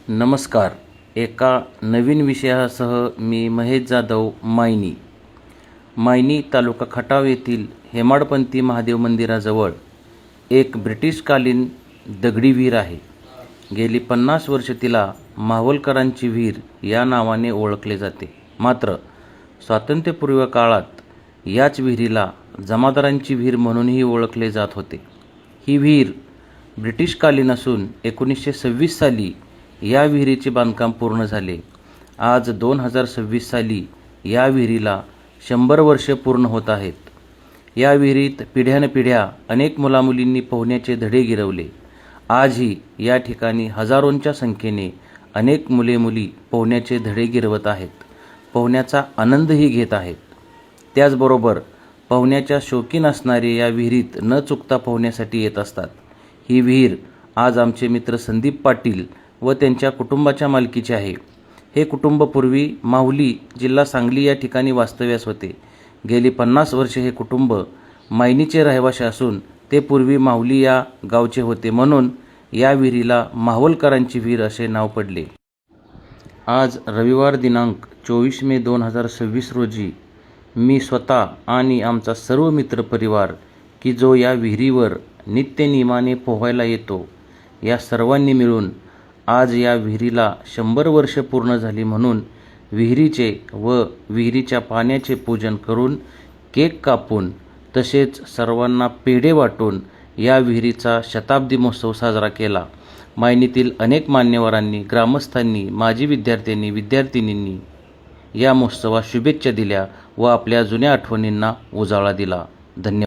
नमस्कार. एका नवीन विषयासह मी महेश जाधव. मायनी तालुका खटाव येथील हेमाडपंथी महादेव मंदिराजवळ एक ब्रिटिशकालीन दगडी विहीर आहे. गेली 50 वर्ष तिला मावलकरांची विहीर या नावाने ओळखले जाते. मात्र स्वातंत्र्यपूर्व काळात याच विहिरीला जमादारांची विहीर म्हणूनही ओळखले जात होते. ही विहीर ब्रिटिशकालीन असून 1926 साली या विहिरीचे बांधकाम पूर्ण झाले. आज 2026 साली या विहिरीला 100 वर्षे पूर्ण होत आहेत. या विहिरीत पिढ्यानपिढ्या अनेक मुलामुलींनी पोहण्याचे धडे गिरवले. आजही या ठिकाणी हजारोंच्या संख्येने अनेक मुले-मुली पोहण्याचे धडे गिरवत आहेत, पोहण्याचा आनंदही घेत आहेत. त्याचबरोबर पोहण्याच्या शौकीन असणारे या विहिरीत न चुकता पोहण्यासाठी येत असतात. ही विहीर आज आमचे मित्र संदीप पाटील व त्यांच्या कुटुंबाच्या मालकीचे आहे. हे कुटुंब पूर्वी माहुली, जिल्हा सांगली या ठिकाणी वास्तव्यास होते. गेली 50 वर्षे हे कुटुंब मायनीचे रहिवासी असून ते पूर्वी माहुली या गावचे होते, म्हणून या विहिरीला माहुलकरांची विहीर असे नाव पडले. आज रविवार दिनांक 24 मे 2026 रोजी मी स्वतः आणि आमचा सर्व मित्रपरिवार की जो या विहिरीवर नित्यनियमाने पोहायला येतो, या सर्वांनी मिळून आज या विहिरीला 100 वर्षे पूर्ण झाली म्हणून विहिरीचे व विहिरीच्या पाण्याचे पूजन करून, केक कापून, तसेच सर्वांना पेढे वाटून या विहिरीचा शताब्दी महोत्सव साजरा केला. मायनीतील अनेक मान्यवरांनी, ग्रामस्थांनी, माजी विद्यार्थ्यांनी, विद्यार्थिनींनी या महोत्सवास शुभेच्छा दिल्या व आपल्या जुन्या आठवणींना उजाळा दिला. धन्यवाद.